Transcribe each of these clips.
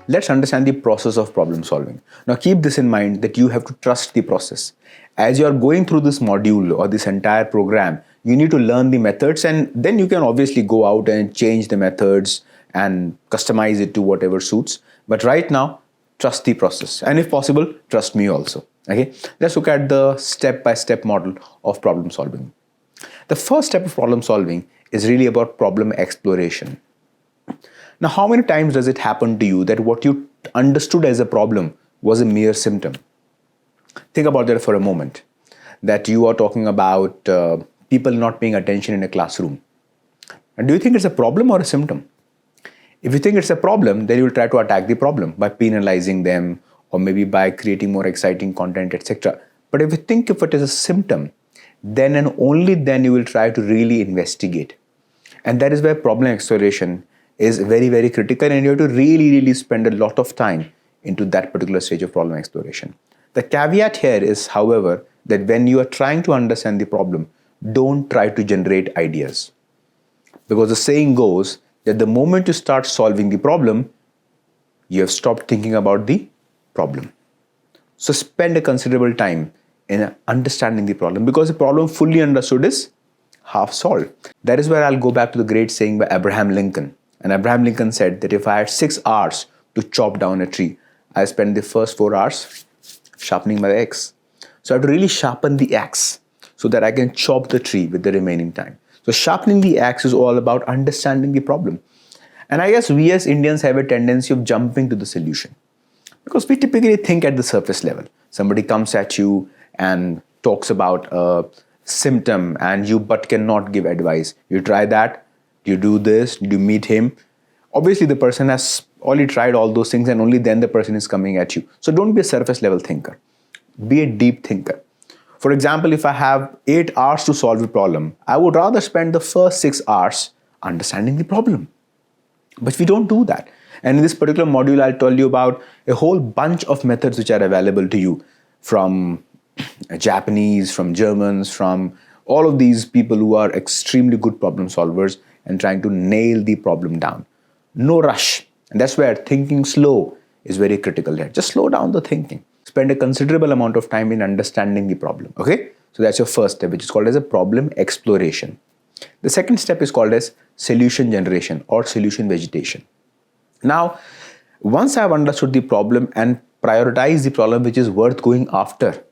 let's understand the process of problem solving. Now keep this in mind that you have to trust the process. As you are going through this module or this entire program, you need to learn the methods, and then you can obviously go out and change the methods and customize it to whatever suits. But right now, trust the process, and if possible, trust me also. Okay, let's look at the step-by-step model of problem solving. The first step of problem solving is really about problem exploration. Now, how many times does it happen to you that what you understood as a problem was a mere symptom? Think about that for a moment. That you are talking about people not paying attention in a classroom. And do you think it's a problem or a symptom? If you think it's a problem, then you will try to attack the problem by penalizing them or maybe by creating more exciting content, etc. But if you think of it as a symptom, then and only then you will try to really investigate. And that is where problem exploration is very, very critical, and you have to really spend a lot of time into that particular stage of problem exploration. The caveat here is, however, that when you are trying to understand the problem, don't try to generate ideas. Because the saying goes that the moment you start solving the problem, you have stopped thinking about the problem. So spend a considerable time in understanding the problem, because the problem fully understood is half solved. That is where I'll go back to the great saying by Abraham Lincoln. And Abraham Lincoln said that if I had 6 hours to chop down a tree, I spend the first 4 hours sharpening my axe. So I have to really sharpen the axe so that I can chop the tree with the remaining time. So sharpening the axe is all about understanding the problem. And I guess we as Indians have a tendency of jumping to the solution, because we typically think at the surface level. Somebody comes at you and talks about a symptom and you but cannot give advice. You try that, you do this, you meet him. Obviously the person has already tried all those things, and only then the person is coming at you. So don't be a surface level thinker. Be a deep thinker. For example, if I have 8 hours to solve a problem, I would rather spend the first 6 hours understanding the problem. But we don't do that. And in this particular module, I'll tell you about a whole bunch of methods which are available to you from Japanese, from Germans, from all of these people who are extremely good problem solvers and trying to nail the problem down. No rush. And that's where thinking slow is very critical here. Just slow down the thinking. Spend a considerable amount of time in understanding the problem. Okay? So that's your first step, which is called as a problem exploration. The second step is called as solution generation or solution vegetation. Now, once I've understood the problem and prioritized the problem which is worth going after,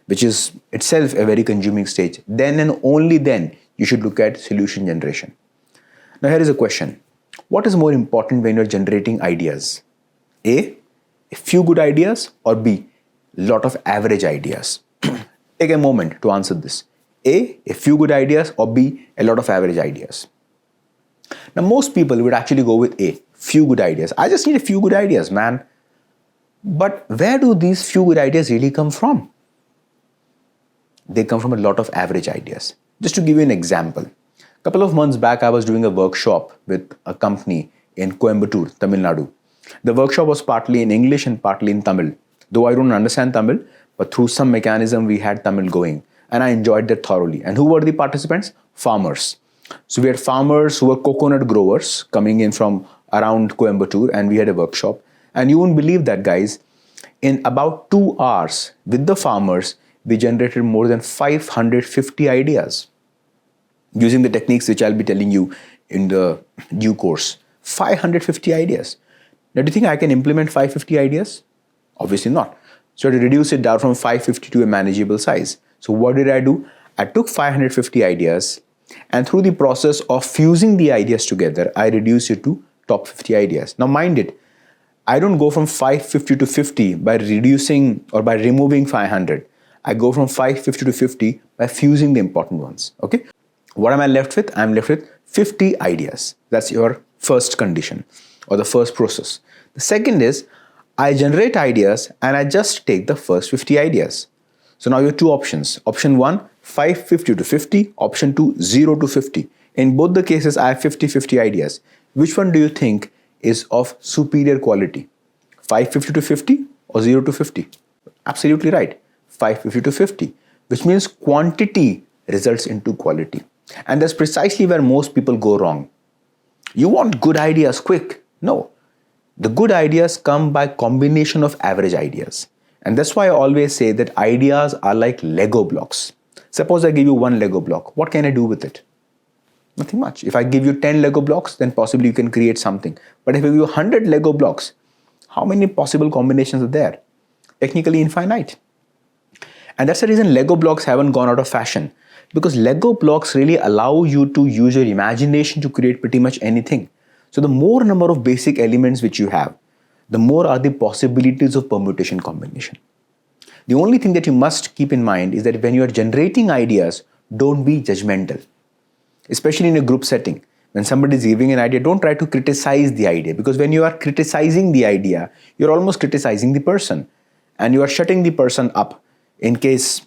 which is itself a very consuming stage, then and only then you should look at solution generation. Now here is a question. What is more important when you're generating ideas? A few good ideas, or B, a lot of average ideas? Take a moment to answer this. A few good ideas, or B, a lot of average ideas? Now most people would actually go with A, few good ideas. I just need a few good ideas, man. But where do these few good ideas really come from? They come from a lot of average ideas. Just to give you an example, a couple of months back, I was doing a workshop with a company in Coimbatore, Tamil Nadu. The workshop was partly in English and partly in Tamil. Though I don't understand Tamil, but through some mechanism, we had Tamil going. And I enjoyed that thoroughly. And who were the participants? Farmers. So we had farmers who were coconut growers coming in from around Coimbatore, and we had a workshop. And you won't believe that, guys. In about 2 hours with the farmers, we generated more than 550 ideas using the techniques which I'll be telling you in the due course. 550 ideas. Now, do you think I can implement 550 ideas? Obviously not. So to reduce it down from 550 to a manageable size. So what did I do? I took 550 ideas, and through the process of fusing the ideas together, I reduced it to top 50 ideas. Now mind it, I don't go from 550 to 50 by reducing or by removing 500. I go from 550 to 50 by fusing the important ones. Okay? What am I left with? I'm left with 50 ideas. That's your first condition or the first process. The second is I generate ideas and I just take the first 50 ideas. So now you have two options. Option 1, 550 to 50. Option 2, 0 to 50. In both the cases, I have 50-50 ideas. Which one do you think is of superior quality? 550 to 50 or 0 to 50? Absolutely right. 550 to 50, which means quantity results into quality. And that's precisely where most people go wrong. You want good ideas quick. No. The good ideas come by combination of average ideas. And that's why I always say that ideas are like Lego blocks. Suppose I give you one Lego block. What can I do with it? Nothing much. If I give you 10 Lego blocks, then possibly you can create something. But if I give you 100 Lego blocks, how many possible combinations are there? Technically infinite. And that's the reason Lego blocks haven't gone out of fashion. Because Lego blocks really allow you to use your imagination to create pretty much anything. So the more number of basic elements which you have, the more are the possibilities of permutation combination. The only thing that you must keep in mind is that when you are generating ideas, don't be judgmental. Especially in a group setting. When somebody is giving an idea, don't try to criticize the idea, because when you are criticizing the idea, you're almost criticizing the person and you are shutting the person up. In case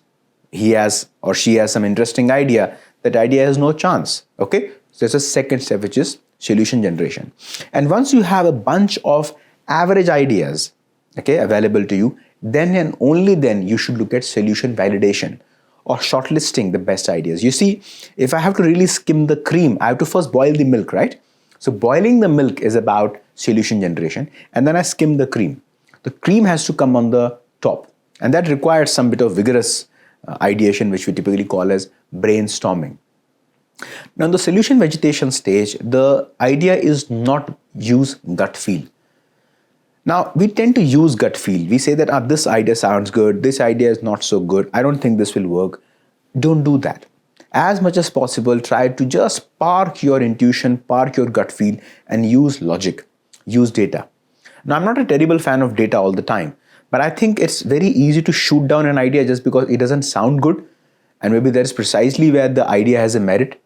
he has or she has some interesting idea, that idea has no chance. Okay, so there's a second step, which is solution generation. And once you have a bunch of average ideas, okay, available to you, then and only then you should look at solution validation or shortlisting the best ideas. You see, if I have to really skim the cream, I have to first boil the milk, right? So boiling the milk is about solution generation, and then I skim the cream. The cream has to come on the top, and that requires some bit of vigorous ideation, which we typically call as brainstorming. Now in the solution vegetation stage, the idea is not use gut feel. Now, we tend to use gut feel. We say that this idea sounds good, this idea is not so good, I don't think this will work. Don't do that. As much as possible, try to just park your intuition, park your gut feel, and use logic, use data. Now, I'm not a terrible fan of data all the time, but I think it's very easy to shoot down an idea just because it doesn't sound good, and maybe that's precisely where the idea has a merit.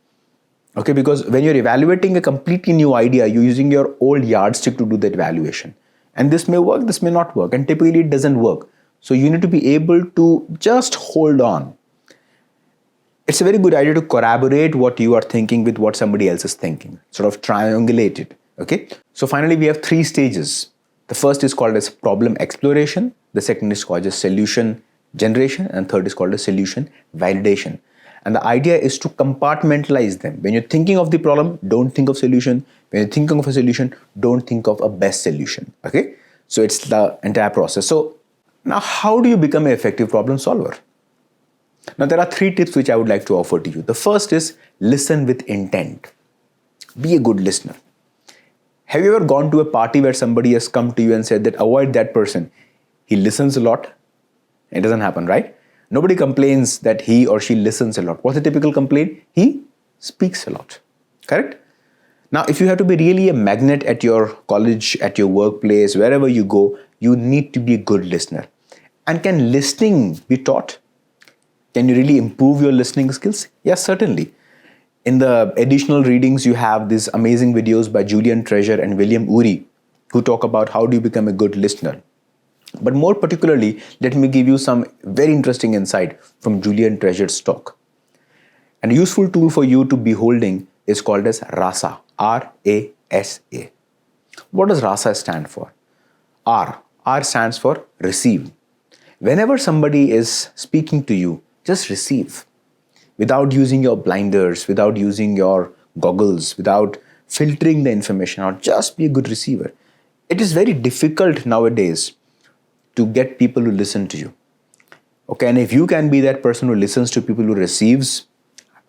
Okay, because when you're evaluating a completely new idea, you're using your old yardstick to do that evaluation. And this may work, this may not work, and typically it doesn't work. So you need to be able to just hold on. It's a very good idea to corroborate what you are thinking with what somebody else is thinking, sort of triangulate it. Okay. So finally, we have 3 stages. The first is called as problem exploration. The second is called as solution generation, and third is called as solution validation. And the idea is to compartmentalize them. When you're thinking of the problem, don't think of solution. When you're thinking of a solution, don't think of a best solution. Okay? So it's the entire process. So now how do you become an effective problem solver? Now there are 3 tips which I would like to offer to you. The first is listen with intent. Be a good listener. Have you ever gone to a party where somebody has come to you and said that avoid that person? He listens a lot. It doesn't happen, right? Nobody complains that he or she listens a lot. What's the typical complaint? He speaks a lot. Correct? Now, if you have to be really a magnet at your college, at your workplace, wherever you go, you need to be a good listener. And can listening be taught? Can you really improve your listening skills? Yes, certainly. In the additional readings, you have these amazing videos by Julian Treasure and William Ury, who talk about how do you become a good listener. But more particularly, let me give you some very interesting insight from Julian Treasure's talk. And a useful tool for you to be holding is called as RASA, R-A-S-A. What does RASA stand for? R stands for receive. Whenever somebody is speaking to you, just receive. Without using your blinders, without using your goggles, without filtering the information out, just be a good receiver. It is very difficult nowadays to get people to listen to you. Okay, and if you can be that person who listens to people who receives,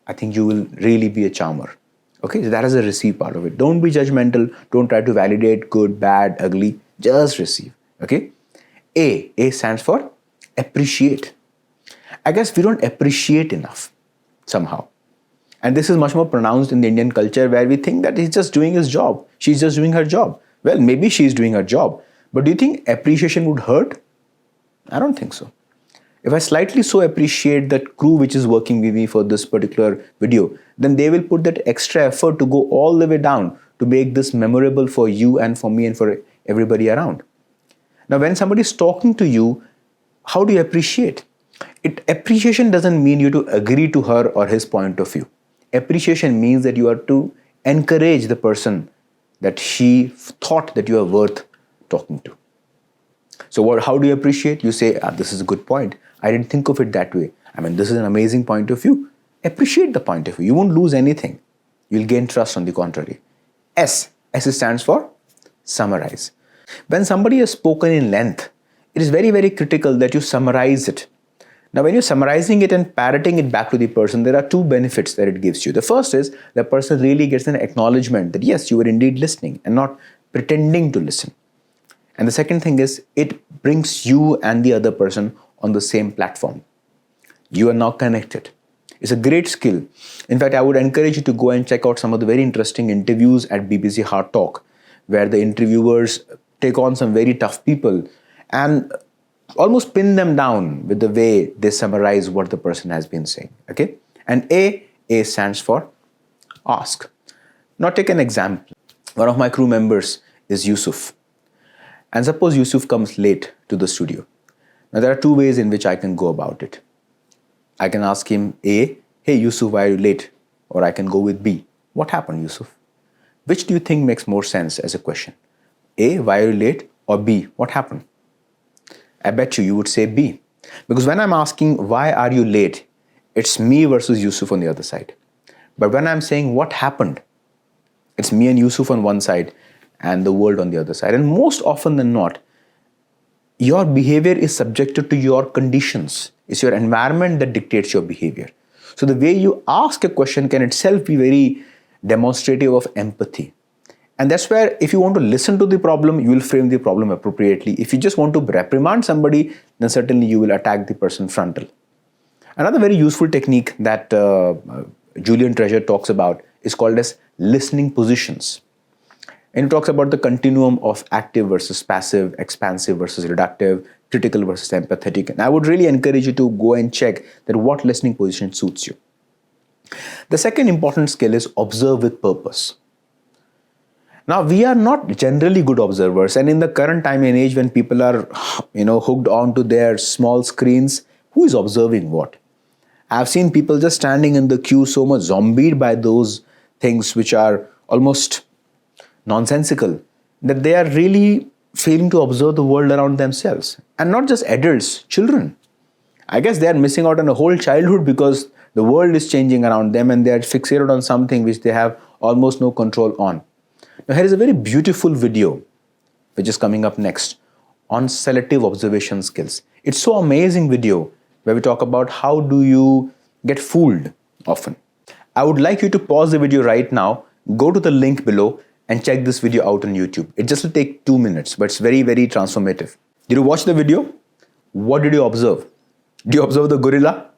I think you will really be a charmer. Okay, so that is the receive part of it. Don't be judgmental. Don't try to validate good, bad, ugly. Just receive. Okay. A stands for appreciate. I guess we don't appreciate enough somehow. And this is much more pronounced in the Indian culture, where we think that he's just doing his job. She's just doing her job. Well, maybe she's doing her job. But do you think appreciation would hurt? I don't think so. If I slightly so appreciate that crew which is working with me for this particular video, then they will put that extra effort to go all the way down to make this memorable for you and for me and for everybody around. Now, when somebody is talking to you, how do you appreciate? Appreciation doesn't mean you to agree to her or his point of view. Appreciation means that you are to encourage the person that she thought that you are worth talking to. So how do you appreciate? You say, this is a good point. I didn't think of it that way. I mean, this is an amazing point of view. Appreciate the point of view. You won't lose anything. You'll gain trust on the contrary. S stands for summarize. When somebody has spoken in length, it is very, very critical that you summarize it. Now, when you're summarizing it and parroting it back to the person, there are two benefits that it gives you. The first is the person really gets an acknowledgement that yes, you were indeed listening and not pretending to listen. And the second thing is it brings you and the other person on the same platform. You are now connected. It's a great skill. In fact, I would encourage you to go and check out some of the very interesting interviews at BBC Hard Talk, where the interviewers take on some very tough people and almost pin them down with the way they summarize what the person has been saying. Okay? And A stands for ask. Now take an example. One of my crew members is Yusuf. And suppose Yusuf comes late to the studio. Now there are two ways in which I can go about it. I can ask him A, hey Yusuf, why are you late? Or I can go with B, what happened Yusuf? Which do you think makes more sense as a question? A, why are you late? Or B, what happened? I bet you would say B. Because when I'm asking why are you late, it's me versus Yusuf on the other side. But when I'm saying what happened, it's me and Yusuf on one side and the world on the other side. And most often than not, your behavior is subjected to your conditions. It's your environment that dictates your behavior. So the way you ask a question can itself be very demonstrative of empathy. And that's where if you want to listen to the problem, you will frame the problem appropriately. If you just want to reprimand somebody, then certainly you will attack the person frontal. Another very useful technique that Julian Treasure talks about is called as listening positions. And he talks about the continuum of active versus passive, expansive versus reductive, critical versus empathetic. And I would really encourage you to go and check that what listening position suits you. The second important skill is observe with purpose. Now, we are not generally good observers, and in the current time and age when people are, hooked onto their small screens, who is observing what? I've seen people just standing in the queue so much zombied by those things which are almost nonsensical that they are really failing to observe the world around themselves. And not just adults, children. I guess they are missing out on a whole childhood because the world is changing around them and they are fixated on something which they have almost no control on. Now, here is a very beautiful video which is coming up next on selective observation skills. It's so amazing video where we talk about how do you get fooled often. I would like you to pause the video right now, go to the link below and check this video out on YouTube. It just will take 2 minutes, but it's very, very transformative. Did you watch the video? What did you observe? Did you observe the gorilla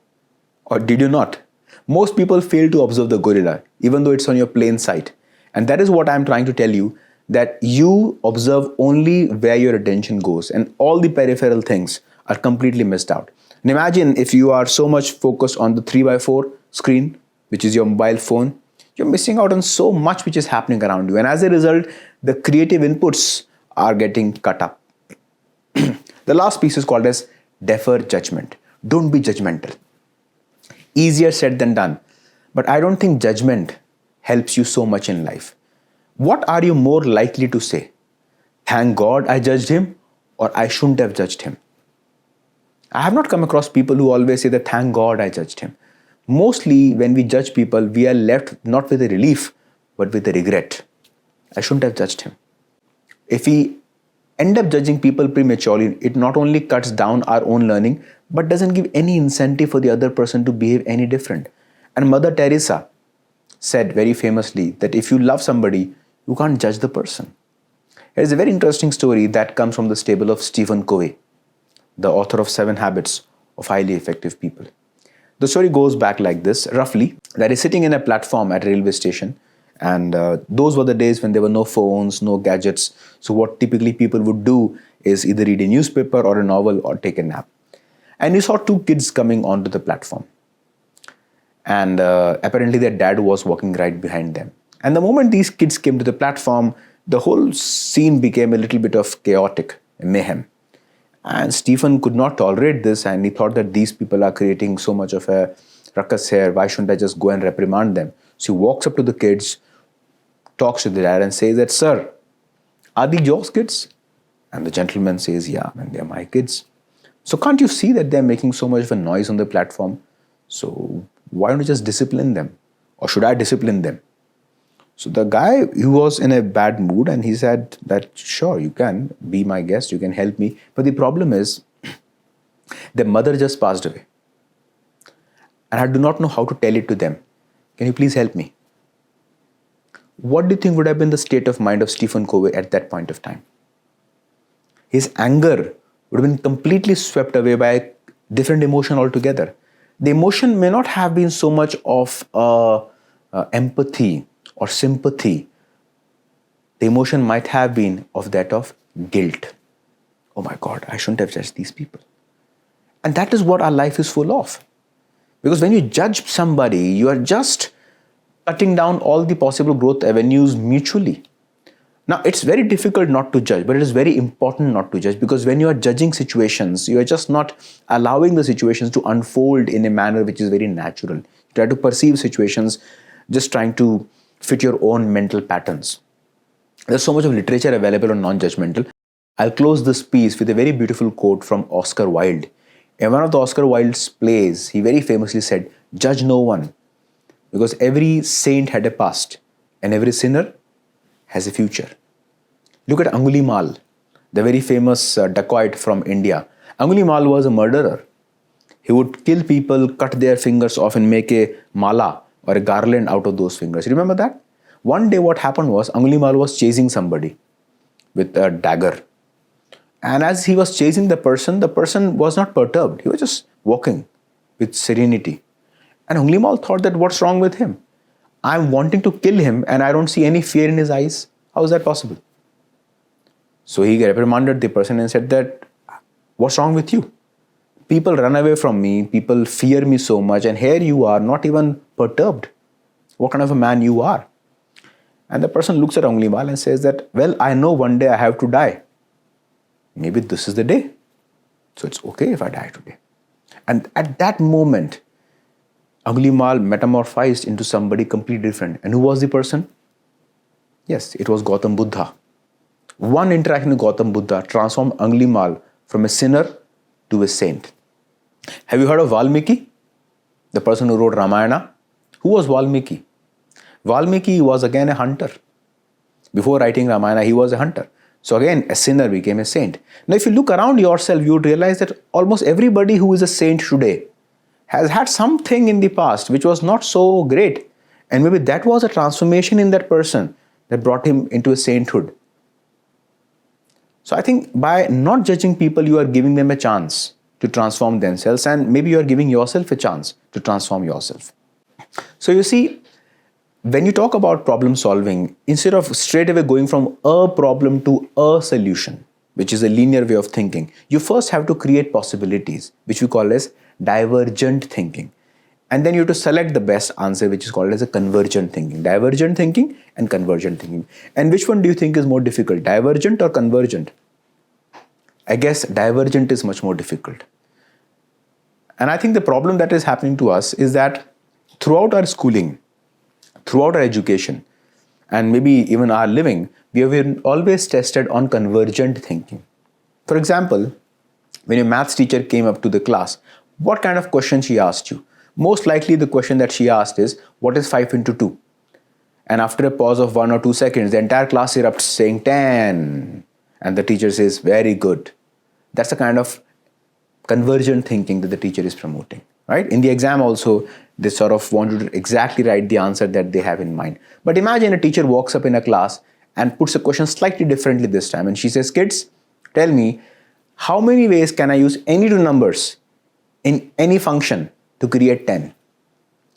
or did you not? Most people fail to observe the gorilla, even though it's on your plain sight. And that is what I'm trying to tell you, that you observe only where your attention goes and all the peripheral things are completely missed out. And imagine if you are so much focused on the 3x4 screen, which is your mobile phone, you're missing out on so much which is happening around you. And as a result, the creative inputs are getting cut up. The last piece is called as defer judgment. Don't be judgmental. Easier said than done. But I don't think judgment helps you so much in life. What are you more likely to say? Thank God I judged him, or I shouldn't have judged him. I have not come across people who always say that thank God I judged him. Mostly when we judge people, we are left not with a relief, but with a regret. I shouldn't have judged him. If we end up judging people prematurely, it not only cuts down our own learning, but doesn't give any incentive for the other person to behave any different. And Mother Teresa said very famously that if you love somebody, you can't judge the person. Here's a very interesting story that comes from the stable of Stephen Covey, the author of 7 Habits of Highly Effective People. The story goes back like this, roughly, that he's sitting in a platform at a railway station, and those were the days when there were no phones, no gadgets. So what typically people would do is either read a newspaper or a novel or take a nap. And he saw 2 kids coming onto the platform. And apparently their dad was walking right behind them. And the moment these kids came to the platform, the whole scene became a little bit of chaotic, mayhem. And Stephen could not tolerate this, and he thought that these people are creating so much of a ruckus here. Why shouldn't I just go and reprimand them? So he walks up to the kids, talks to the dad and says that, "Sir, are these your kids?" And the gentleman says, "Yeah, and they're my kids." "So can't you see that they're making so much of a noise on the platform? So why don't you just discipline them? Or should I discipline them?" So the guy, he was in a bad mood and he said that, sure, you can be my guest, you can help me. But the problem is, their mother just passed away. And I do not know how to tell it to them. Can you please help me? What do you think would have been the state of mind of Stephen Covey at that point of time? His anger would have been completely swept away by a different emotion altogether. The emotion may not have been so much of empathy or sympathy. The emotion might have been of that of guilt. Oh my God, I shouldn't have judged these people. And that is what our life is full of. Because when you judge somebody, you are just cutting down all the possible growth avenues mutually. Now, it's very difficult not to judge, but it is very important not to judge, because when you are judging situations, you are just not allowing the situations to unfold in a manner which is very natural. You try to perceive situations just trying to fit your own mental patterns. There's so much of literature available on non-judgmental. I'll close this piece with a very beautiful quote from Oscar Wilde. In one of the Oscar Wilde's plays, he very famously said, "Judge no one, because every saint had a past and every sinner has a future." Look at Angulimal, the very famous dacoit from India. Angulimal was a murderer. He would kill people, cut their fingers off and make a mala or a garland out of those fingers. You remember that? One day what happened was Angulimal was chasing somebody with a dagger. And as he was chasing the person was not perturbed. He was just walking with serenity. And Angulimal thought that, what's wrong with him? I'm wanting to kill him and I don't see any fear in his eyes. How is that possible? So he reprimanded the person and said that, what's wrong with you? People run away from me, people fear me so much, and here you are not even perturbed. What kind of a man you are? And the person looks at Angulimal and says that, well, I know one day I have to die. Maybe this is the day. So it's okay if I die today. And at that moment, Angulimal metamorphosed into somebody completely different. And who was the person? Yes, it was Gautam Buddha. One interaction with Gautam Buddha transformed Angulimal from a sinner to a saint. Have you heard of Valmiki? The person who wrote Ramayana? Who was Valmiki? Valmiki was again a hunter. Before writing Ramayana, he was a hunter. So again, a sinner became a saint. Now, if you look around yourself, you would realize that almost everybody who is a saint today has had something in the past which was not so great. And maybe that was a transformation in that person that brought him into a sainthood. So I think by not judging people, you are giving them a chance to transform themselves, and maybe you are giving yourself a chance to transform yourself. So you see, when you talk about problem solving, instead of straight away going from a problem to a solution, which is a linear way of thinking, you first have to create possibilities, which we call as divergent thinking. And then you have to select the best answer, which is called as a convergent thinking. Divergent thinking and convergent thinking. And which one do you think is more difficult, divergent or convergent? I guess divergent is much more difficult. And I think the problem that is happening to us is that throughout our schooling, throughout our education, and maybe even our living, we have been always tested on convergent thinking. For example, when your maths teacher came up to the class, what kind of question she asked you? Most likely the question that she asked is, what is 5 into 2? And after a pause of 1 or 2 seconds, the entire class erupts saying 10. And the teacher says, very good. That's the kind of convergent thinking that the teacher is promoting, right? In the exam also, they sort of want you to exactly write the answer that they have in mind. But imagine a teacher walks up in a class and puts a question slightly differently this time. And she says, kids, tell me, how many ways can I use any two numbers in any function to create 10?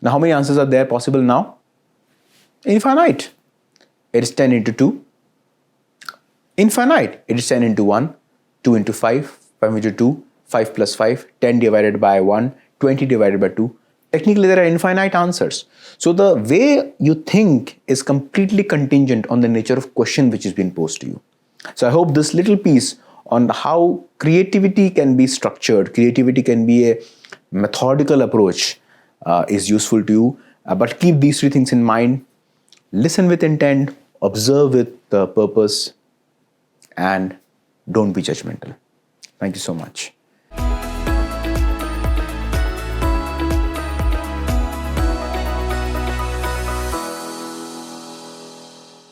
Now, how many answers are there possible now? Infinite. It is 10 into 2. Infinite. It is 10 into 1, 2 into 5, 5 into 2, 5 plus 5, 10 divided by 1, 20 divided by 2. Technically, there are infinite answers. So the way you think is completely contingent on the nature of question which is being posed to you. So I hope this little piece on how creativity can be structured, creativity can be a methodical approach is useful to you. But keep these three things in mind. Listen with intent, observe with purpose, and don't be judgmental. Thank you so much.